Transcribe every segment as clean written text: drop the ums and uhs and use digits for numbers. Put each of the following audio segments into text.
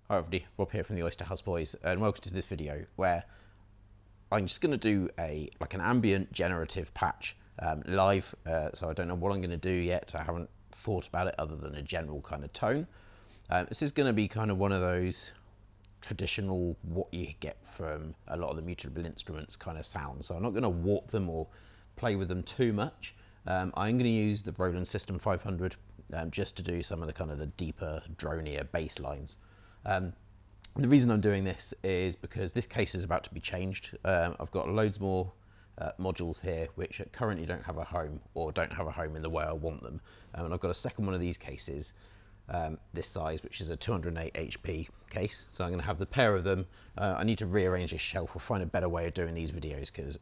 Hi everybody, Rob here from the Oyster House Boys, and welcome to this video where I'm just going to do an ambient generative patch live. So I don't know what I'm going to do yet. I haven't thought about it other than a general kind of tone. This is going to be kind of one of those traditional what you get from a lot of the mutable instruments kind of sounds. So I'm not going to warp them or play with them too much. I'm going to use the Roland System 500 just to do some of the kind of the deeper, dronier bass lines. The reason I'm doing this is because this case is about to be changed. I've got loads more modules here which currently don't have a home or don't have a home in the way I want them. And I've got a second one of these cases, this size, which is a 208 HP case. So I'm going to have the pair of them. I need to rearrange this shelf or find a better way of doing these videos because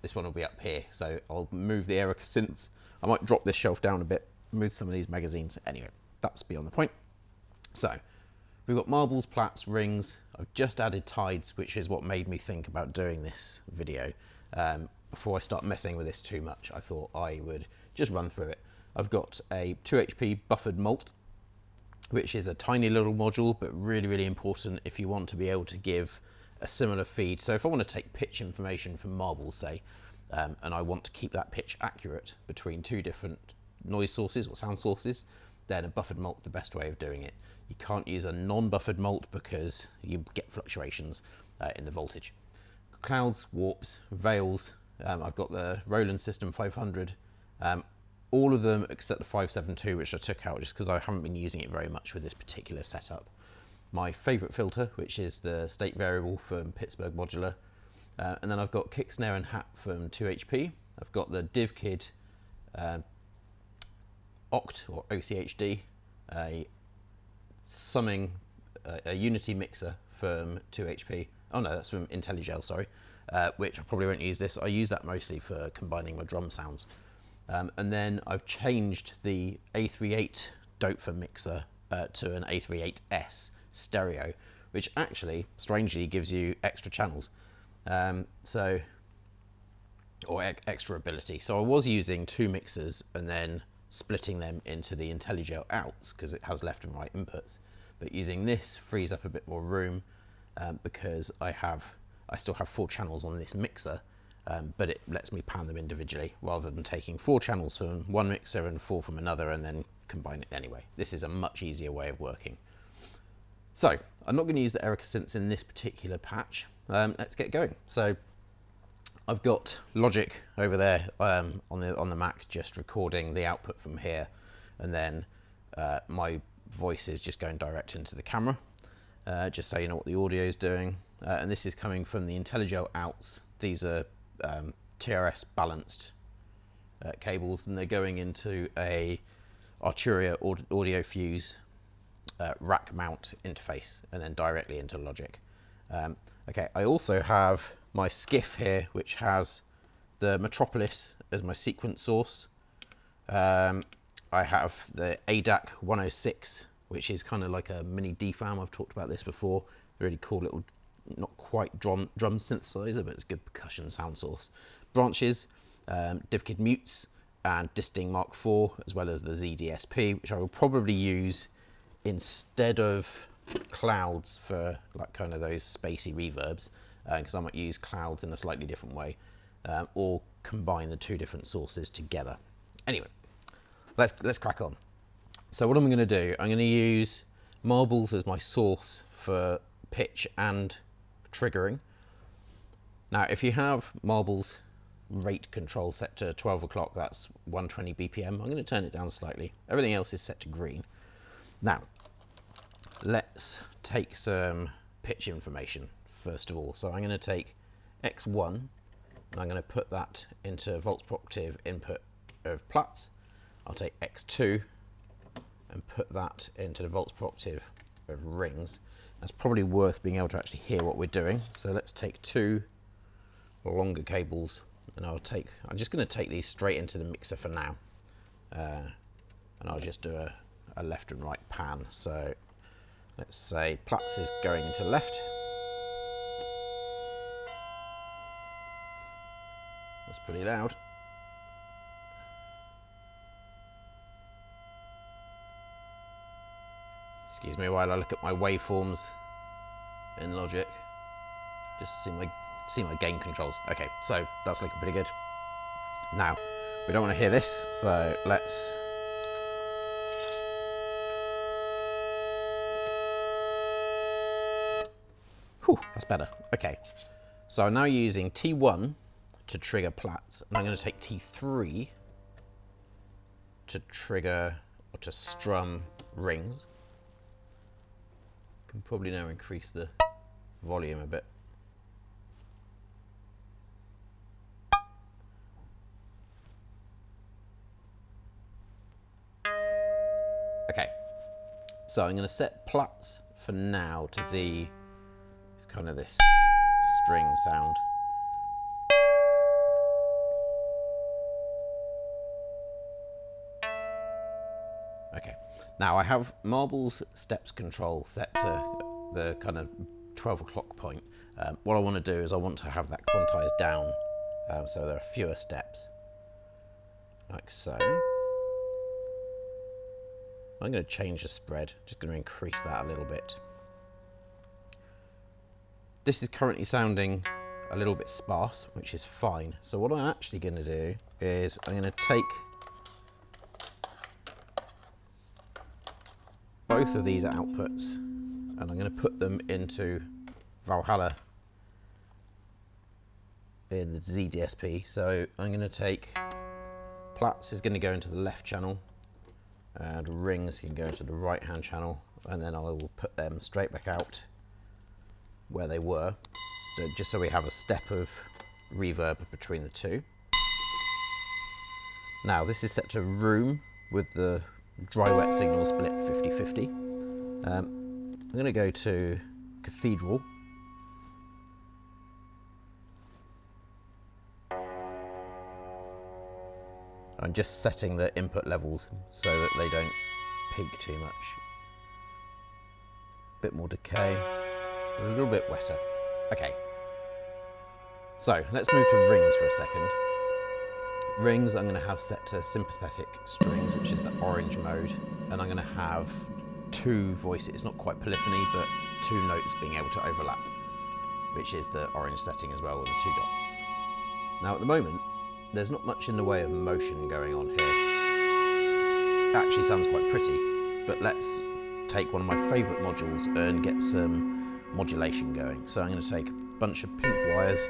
this one will be up here. So I'll move the Erica synths. I might drop this shelf down a bit, move some of these magazines. Anyway, that's beyond the point. So we've got marbles, plats, rings. I've just added tides, which is what made me think about doing this video. Before I start messing with this too much, I thought I would just run through it. I've got a 2 HP buffered mult, which is a tiny little module, but really, really important if you want to be able to give a similar feed. So if I want to take pitch information from marbles, say, and I want to keep that pitch accurate between two different noise sources or sound sources, then a buffered mult's the best way of doing it. You can't use a non-buffered mult because you get fluctuations in the voltage. Clouds, warps, veils. I've got the Roland System 500. All of them except the 572, which I took out just because I haven't been using it very much with this particular setup. My favourite filter, which is the state variable from Pittsburgh Modular. And then I've got kick, snare and hat from 2HP. I've got the divkid ochd or ochd, a summing, a unity mixer from 2HP. Oh no, that's from IntelliGel, sorry, which I probably won't use this. I use that mostly for combining my drum sounds. And then I've changed the A38 Dopefer mixer to an A38S stereo, which actually, strangely, gives you extra channels. Extra ability. So I was using two mixers and then splitting them into the IntelliGel outs because it has left and right inputs, but using this frees up a bit more room because I still have 4 channels on this mixer, but it lets me pan them individually rather than taking 4 channels from one mixer and 4 from another and then combine it anyway. This is a much easier way of working. So I'm not going to use the Erica synths in this particular patch. Let's get going. So I've got Logic over there on the Mac, just recording the output from here, and then my voice is just going direct into the camera, just so you know what the audio is doing. And this is coming from the IntelliGel outs. These are TRS balanced cables, and they're going into a Arturia audio fuse rack mount interface, and then directly into Logic. Okay, I also have my skiff here, which has the Metropolis as my sequence source. I have the ADAC 106, which is kind of like a mini DFAM. I've talked about this before. Really cool little, not quite drum synthesizer, but it's a good percussion sound source. Branches, divkid mutes, and Disting Mark IV, as well as the z-dsp, which I will probably use instead of clouds for like kind of those spacey reverbs, because I might use clouds in a slightly different way, or combine the two different sources together. Anyway, let's crack on. So what I'm going to do, I'm going to use marbles as my source for pitch and triggering. Now, if you have marbles rate control set to 12 o'clock, that's 120 BPM. I'm going to turn it down slightly. Everything else is set to green. Now, let's take some pitch information first of all. So I'm going to take X1 and I'm going to put that into volts per octave input of plats. I'll take X2 and put that into the volts per octave of rings. That's probably worth being able to actually hear what we're doing. So let's take 2 longer cables, and I'm just going to take these straight into the mixer for now. And I'll just do a left and right pan. So let's say plats is going into left. That's pretty loud. Excuse me while I look at my waveforms in Logic, just to see my gain controls. Okay, so that's looking pretty good. Now, we don't want to hear this, so let's whew, that's better. Okay, so I'm now using T1 to trigger plats, and I'm going to take T3 to trigger or to strum rings. Can probably now increase the volume a bit. Okay, so I'm going to set plats for now to be kind of this string sound. Okay, now I have Marble's steps control set to the kind of 12 o'clock point. What I want to do is I want to have that quantized down so there are fewer steps, like so. I'm going to change the spread, just going to increase that a little bit. This is currently sounding a little bit sparse, which is fine. So what I'm actually going to do is I'm going to take both of these outputs and I'm going to put them into Valhalla in the z-dsp. So I'm going to take plats is going to go into the left channel, and rings can go into the right hand channel, and then I will put them straight back out where they were, so just so we have a step of reverb between the two. Now this is set to room with the dry wet signal split 50-50. I'm going to go to cathedral. I'm just setting the input levels so that they don't peak too much. A bit more decay, a little bit wetter. Okay, so let's move to rings for a second. Rings I'm going to have set to sympathetic strings, which is the orange mode, and I'm going to have two voices, not quite polyphony, but two notes being able to overlap, which is the orange setting as well with the two dots. Now at the moment, there's not much in the way of motion going on here. It actually sounds quite pretty, but let's take one of my favourite modules and get some modulation going. So I'm going to take a bunch of pink wires,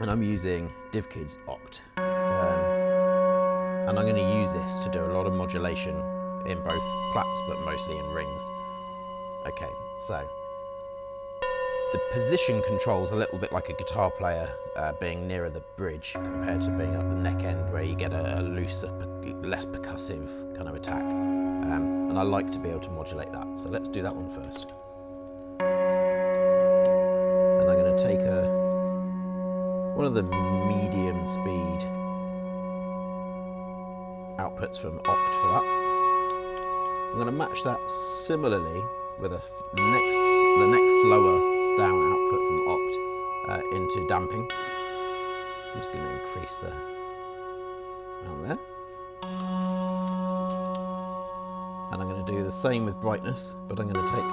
and I'm using divkid's ochd. And I'm going to use this to do a lot of modulation in both plats, but mostly in rings. Okay, so the position control's a little bit like a guitar player being nearer the bridge compared to being at the neck end where you get a looser, less percussive kind of attack. And I like to be able to modulate that. So let's do that one first. And I'm going to take one of the medium speed outputs from ochd for that. I'm going to match that similarly with the next slower down output from ochd into damping. I'm just going to increase the amount there. And I'm going to do the same with brightness, but I'm going to take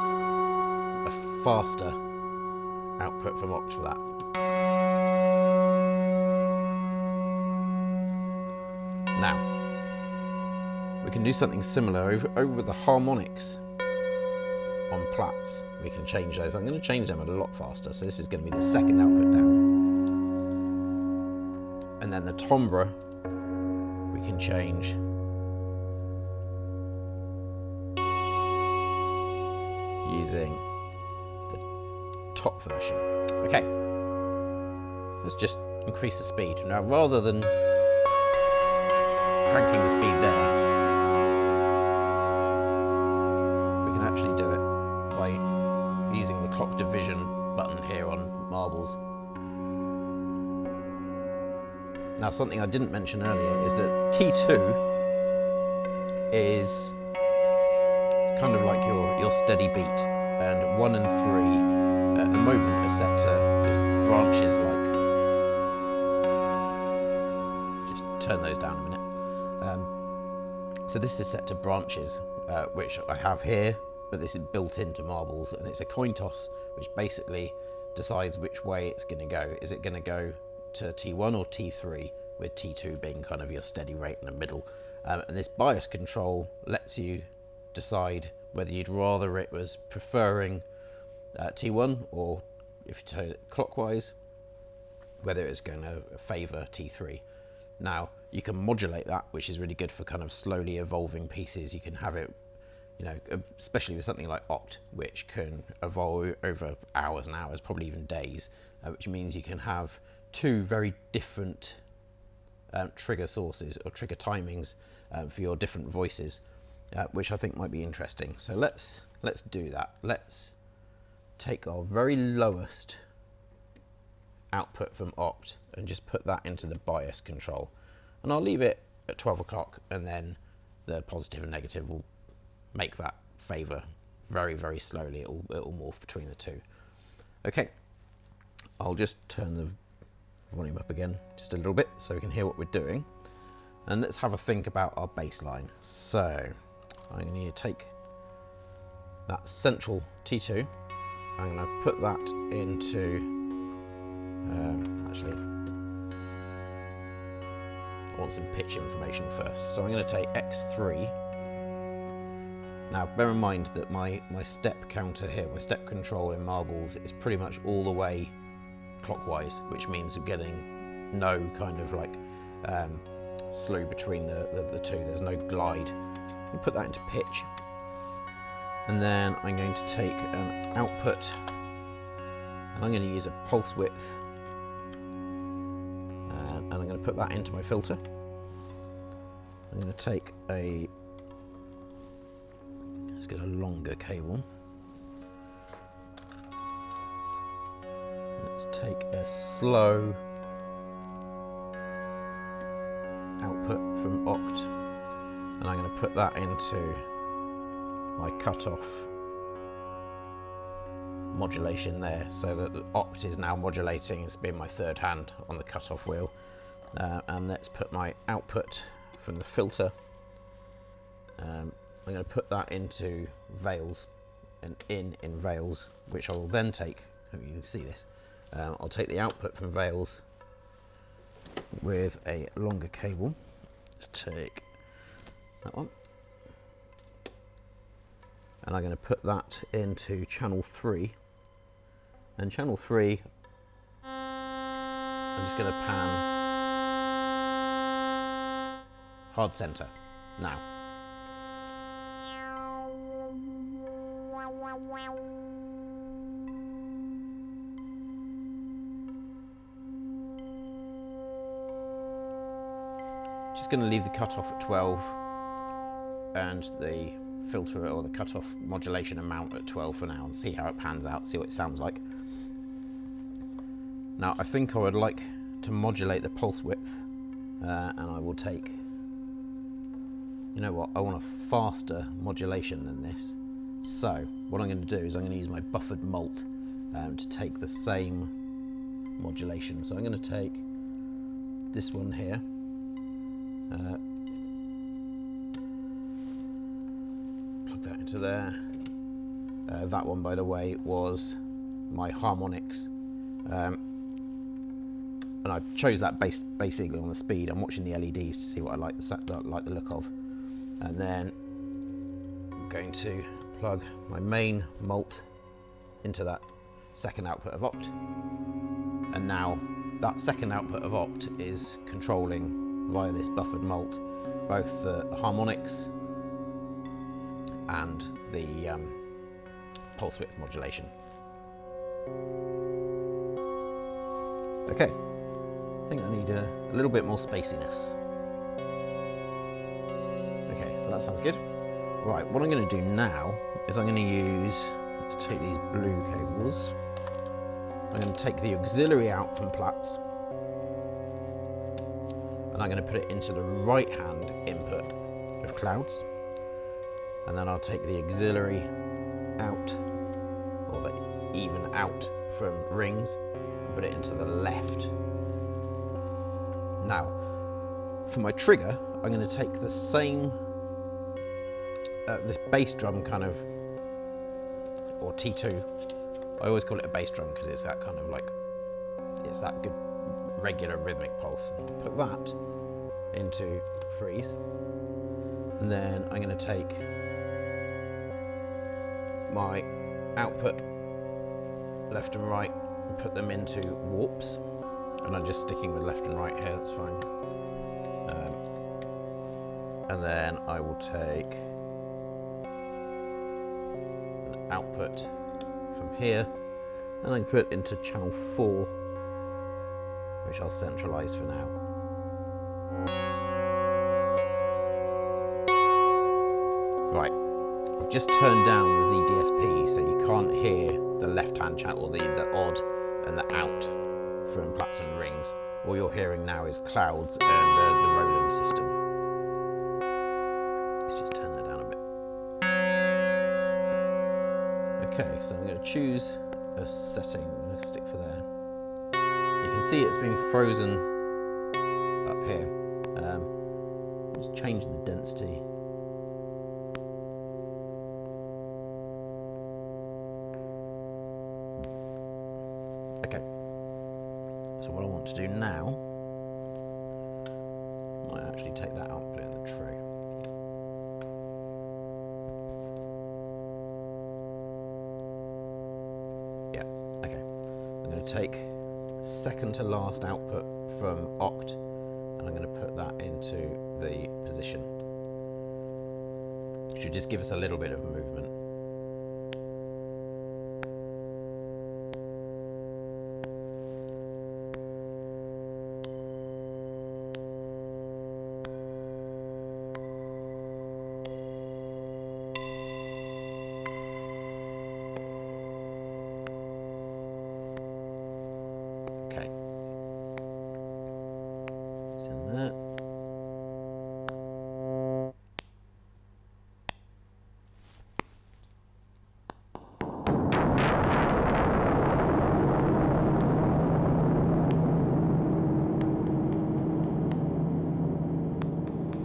a faster output from ochd for that. Now, we can do something similar over with the harmonics on plats. We can change those. I'm going to change them a lot faster. So this is going to be the second output down. And then the timbre, we can change using the top version. Okay, let's just increase the speed. Now, rather than cranking the speed there, we can actually do it by using the clock division button here on Marbles. Now, something I didn't mention earlier is that T2 is kind of like your steady beat, and 1 and 3 at the moment are set to as branches like. Just turn those down a minute. So this is set to branches, which I have here, but this is built into Marbles, and it's a coin toss, which basically decides which way it's going to go. Is it going to go to T1 or T3, with T2 being kind of your steady rate in the middle? And this bias control lets you decide whether you'd rather it was preferring T1, or if you turn it clockwise, whether it's going to favour T3. Now, you can modulate that, which is really good for kind of slowly evolving pieces. You can have it, you know, especially with something like oct, which can evolve over hours and hours, probably even days, which means you can have two very different trigger sources or trigger timings for your different voices, which I think might be interesting. So let's do that. Let's take our very lowest output from oct and just put that into the bias control, and I'll leave it at 12 o'clock, and then the positive and negative will make that favour very, very slowly. It'll morph between the two. Okay, I'll just turn the volume up again just a little bit so we can hear what we're doing, and let's have a think about our bass line. So I'm going to take that central T2, I'm going to put that into actually I want some pitch information first, so I'm going to take X3. Now bear in mind that my step counter here, my step control in Marbles, is pretty much all the way clockwise, which means we're getting no kind of like slew between the two. There's no glide. You put that into pitch, and then I'm going to take an output, and I'm going to use a pulse width, and I'm going to put that into my filter. I'm going to take let's get a longer cable. Let's take a slow output from oct, and I'm going to put that into my cutoff modulation there, so that the oct is now modulating. It's been my third hand on the cutoff wheel. And let's put my output from the filter. I'm going to put that into veils, and in veils, which I will then take. Hope you can see this. I'll take the output from veils with a longer cable. Let's take that one, and I'm going to put that into channel 3. And channel 3, I'm just going to pan hard center now. Just going to leave the cutoff at 12 and the filter or the cutoff modulation amount at 12 for now, and see how it pans out, see what it sounds like. Now I think I would like to modulate the pulse width, and I will take, you know what, I want a faster modulation than this. So what I'm going to do is I'm going to use my buffered mult to take the same modulation. So I'm going to take this one here, plug that into there. That one, by the way, was my harmonics, and I chose that basically on the speed. I'm watching the LEDs to see what I like the look of, and then I'm going to plug my main mult into that second output of oct, and now that second output of oct is controlling via this buffered mult both the harmonics and the pulse width modulation. Okay, I think I need a little bit more spaciness. Okay, so that sounds good. Right, what I'm going to do now is I'm going to use, to take these blue cables, I'm going to take the auxiliary out from Platts, and I'm going to put it into the right hand input of clouds, and then I'll take the auxiliary out, or the even out from rings, and put it into the left. Now, for my trigger, I'm going to take the same this bass drum kind of, or T2, I always call it a bass drum because it's that kind of like, it's that good regular rhythmic pulse. Put that into freeze, and then I'm going to take my output left and right and put them into warps, and I'm just sticking with left and right here, that's fine. And then I will take an output from here and I can put it into channel 4, which I'll centralize for now. Right, I've just turned down the z-dsp so you can't hear the left-hand channel, the odd and the out from plats and rings. All you're hearing now is clouds and the Roland system. Let's just turn that down a bit. Okay, so I'm going to choose a setting. I'm going to stick for there. You can see it's being frozen up here. Just change the density. Okay, so what I want to do now, I might actually take that out and put it in the tray. Yeah, okay. I'm going to take second to last output from ochd and I'm going to put that into the position. It should just give us a little bit of movement. Okay. Send that.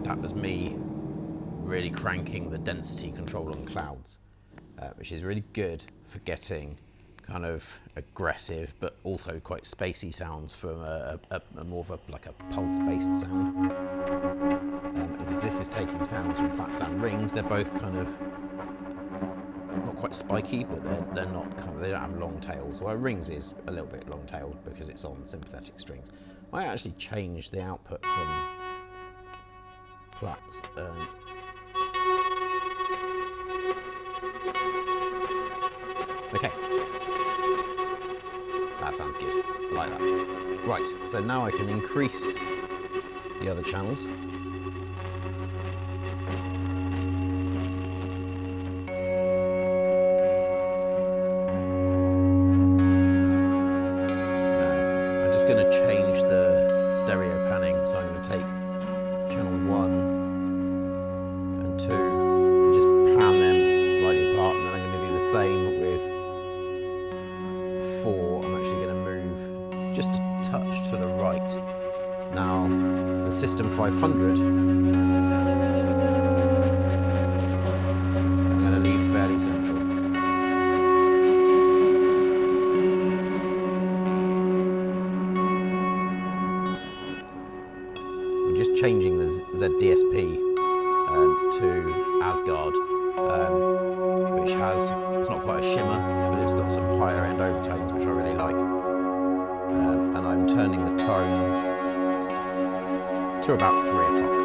That was me really cranking the density control on clouds, which is really good for getting kind of aggressive but also quite spacey sounds from a more of like a pulse-based sound. Because this is taking sounds from plats and rings, they're both kind of not quite spiky, but they're not kind of, they don't have long tails. Well, rings is a little bit long-tailed because it's on sympathetic strings. I actually changed the output from plats. Okay. That sounds good. I like that. Right, so now I can increase the other channels. Now, I'm just going to change the stereo panning, so I'm going to take channel 1 and 2 and just pan them slightly apart, and then I'm going to do the same with 4. I'm actually going to move just a touch to the right. Now, the System 500, I'm going to leave fairly central. I'm just changing the z-dsp to Asgard, which has, it's not quite a shimmer, but it's got some higher end overtones which I really like. And I'm turning the tone to about 3 o'clock.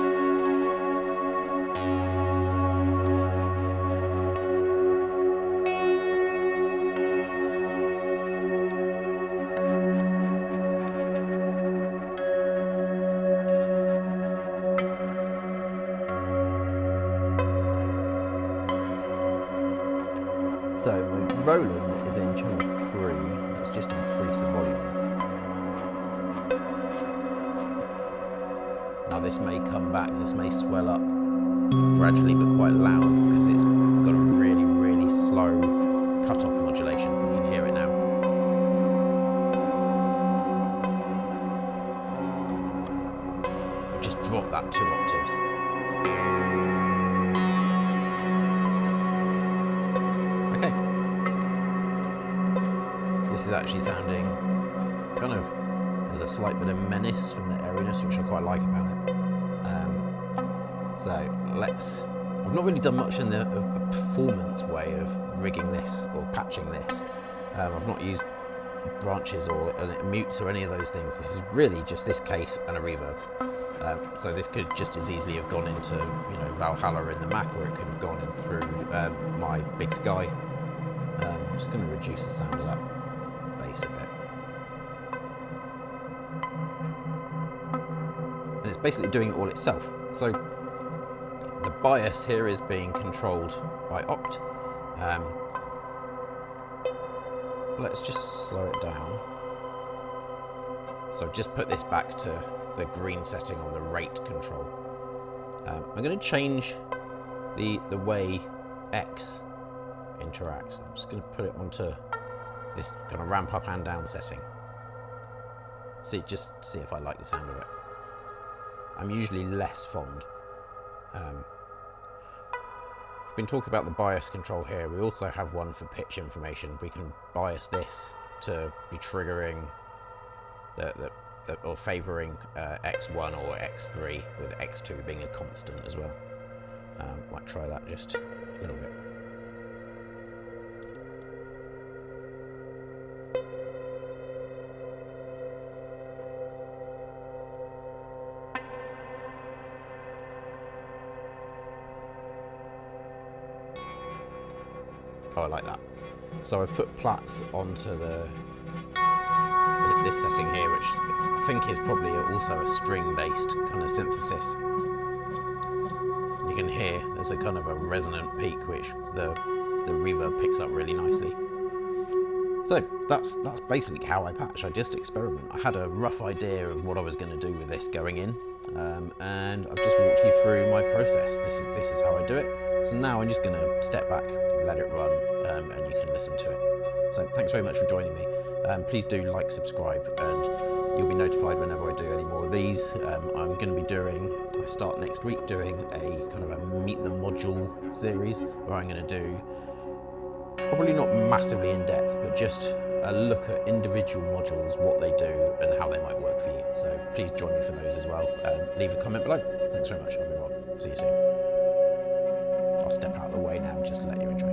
So my Roland is in channel 3, let's just increase the volume. Now this may come back, this may swell up gradually but quite loud because it's got a really, really slow cut-off modulation. You can hear it now. Just drop that 2 octaves. actually sounding kind of, there's a slight bit of menace from the airiness, which I quite like about it. So I've not really done much in the performance way of rigging this or patching this. I've not used branches or mutes or any of those things. This is really just this case and a reverb. So this could just as easily have gone into, you know, Valhalla in the Mac, or it could have gone in through my Big Sky. I'm just going to reduce the sound of that bass a bit. And it's basically doing it all itself. So the bias here is being controlled by Oct. Let's just slow it down. So I've just put this back to the green setting on the rate control. I'm going to change the way X interacts. I'm just going to put it onto this kind of ramp up and down setting. Just see if I like the sound of it. I'm usually less fond. We've been talking about the bias control here. We also have one for pitch information. We can bias this to be triggering or favouring X1 or X3, with X2 being a constant as well. Might try that just a little bit. Oh, I like that. So I've put plats onto this setting here, which I think is probably also a string-based kind of synthesis. You can hear there's a kind of a resonant peak, which the reverb picks up really nicely. So that's basically how I patch. I just experiment. I had a rough idea of what I was going to do with this going in, and I've just walked you through my process. This is how I do it. So now I'm just going to step back, let it run, and you can listen to it. So thanks very much for joining me. Please do like, subscribe, and you'll be notified whenever I do any more of these. I'm going to be I start next week doing a kind of a Meet the Module series, where I'm going to do, probably not massively in depth, but just a look at individual modules, what they do and how they might work for you. So please join me for those as well. Leave a comment below. Thanks very much. I've been Rob. See you soon. I'll step out of the way now and just let you enjoy.